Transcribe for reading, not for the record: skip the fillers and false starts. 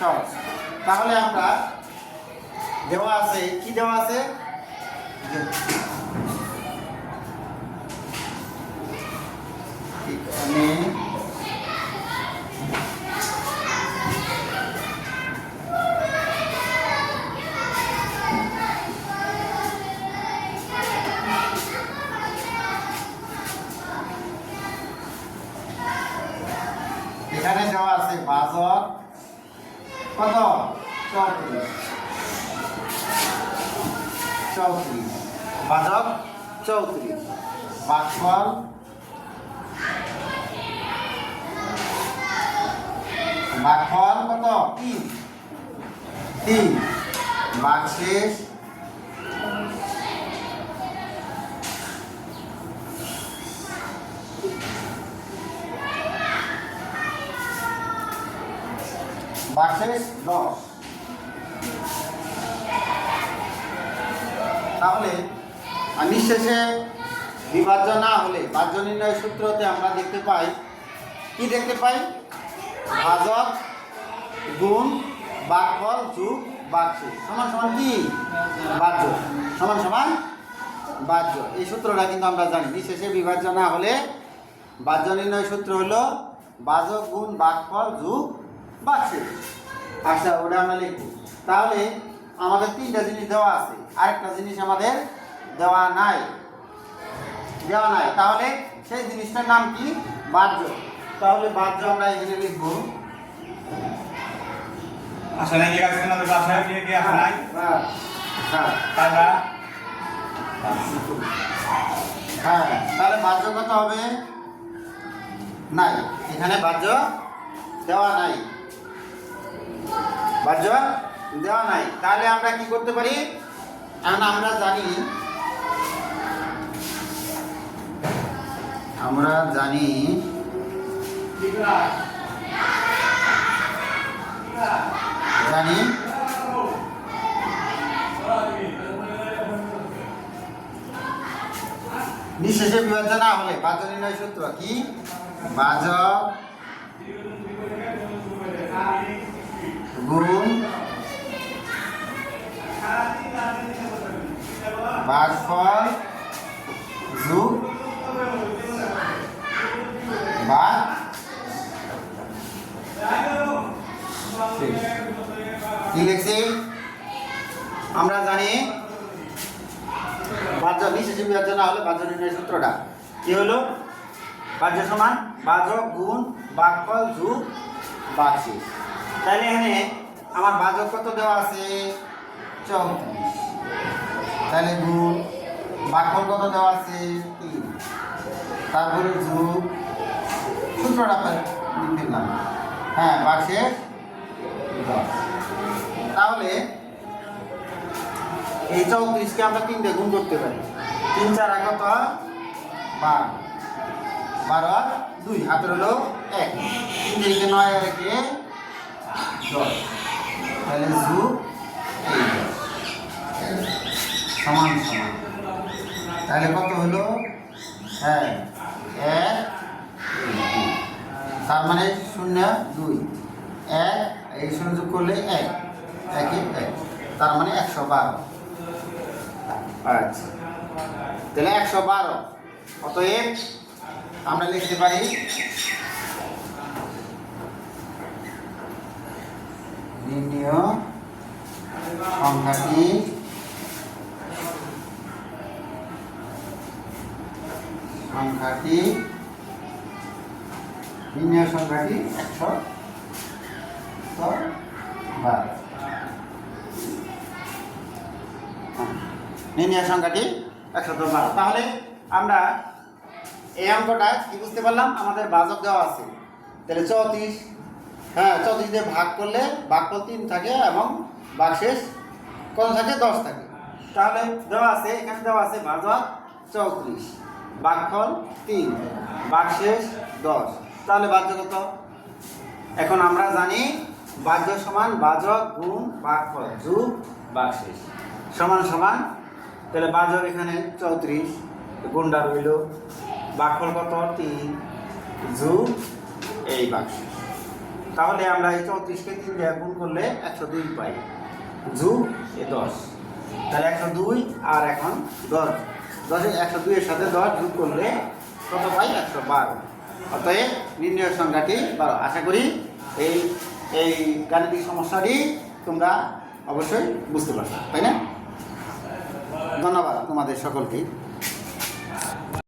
সহজ। তাহলে আমরা দেওয়া আছে, কি দেওয়া আছে? এখানে এখানে দেওয়া আছে ভাজক কত? 34। ভাজক 34। ভাগফল কত? 3। ভাগশেষ ভাগশেষ 10। তাহলে নিঃশেষে বিভাজ্য না হলে ভাজ্য নির্ণয় সূত্রতে আমরা দেখতে পাই, কি দেখতে পাই? ভাজক গুণ ভাগফল যোগ ভাগশেষ সমান সমান কি? ভাজ্য সমান সমান ভাজ্য। এই সূত্রটা কিন্তু আমরা জানি। নিঃশেষে বিভাজ্য না হলে ভাজ্য নির্ণয় সূত্র হলো ভাজক গুণ ভাগফল যোগ ভাগশেষ। আচ্ছা, ওটা আমরা লিখব। তাহলে আমাদের 3টা জিনিস দেওয়া আছে, আরেকটা জিনিস আমাদের দেওয়া নাই। তাহলে সেই জিনিসটার নাম কি? ভাজ্য। তাহলে ভাজ্য আমরা এখানে লিখব। আসলে কি আছে আমাদের বাসায় কি আছে নাই? তাহলে তাহলে ভাজ্য কত হবে? নাই, এখানে ভাজ্য দেওয়া নাই। ভাজ্য দেওয়া নাই। তাহলে আমরা কি করতে পারি? আমরা জানি নিঃশেষে বিভাজ্য না হলে ভাজ্য নির্ণয় সূত্র কি? ভাজক গুণ ভাগফল যোগ কি লিখছি? আমরা জানি ভাজ্য নিঃশেষে বিভাজ্য না হলে ভাজ্য নির্ণয় সূত্রটা কি হলো? ভাজ্য সমান ভাজক গুণ ভাগফল যোগ ভাগশেষ। তাহলে এখানে আমার ভাজক কত দেওয়া আছে? 34। তাহলে গুণ ভাগফল কত দেওয়া আছে? 3। তারপরে যোগ সূত্রটা লিখলাম। হ্যাঁ, ভাগশেষ 10। তাহলে এই 34কে আমরা 3 দিয়ে গুণ করতে পারি। 3 4 কত? 12। 12 আর 2 হাতের হলো 1। 3 থেকে 9 আর 1 10। তাহলে যোগ এই 10 সমান সমান। তাহলে কত হলো? হ্যাঁ, 1 2। তার মানে 0 2 1 এই 0 যোগ করলে 1 1 1, তার মানে 112। আচ্ছা, তাহলে 112। অতএব আমরা লিখতে পারি নির্ণীয় সংখ্যাটি নির্ণীয় সংখ্যাটি 112। নির্ণীয় সংখ্যাটি 112। তাহলে আমরা এই অঙ্কটা কি বুঝতে পারলাম? আমাদের ভাজক দেওয়া আছে, তাহলে 34। হ্যাঁ, 34 দিয়ে ভাগ করলে ভাগফল 3 থাকে এবং ভাগশেষ কত থাকে? 10 থাকে। তাহলে দেওয়া আছে, এখানে দেওয়া আছে ভাজক 34, ভাগফল 3, ভাগশেষ 10। তাহলে ভাজ্য কত? এখন আমরা জানি ভাজ্য সমান ভাজক গুণ ভাগফল যোগ ভাগশেষ সমান সমান। তাহলে ভাজক এখানে 34, গুণটা রইল, ভাগফল কত? 3 যোগ এই ভাগশেষ। তাহলে আমরা এই 34কে 3 দিয়ে গুণ করলে 102 পাই, যোগ এ 10, তাহলে 102 আর এখন 10, 102 এর সাথে 10 যোগ করলে কত পাই? 112। অতএব নির্ণয় সংখ্যাটি 12। আশা করি এই এই গাণিতিক সমস্যাটি তোমরা অবশ্যই বুঝতে পারছো, তাই না? ধন্যবাদ তোমাদের সকলকে।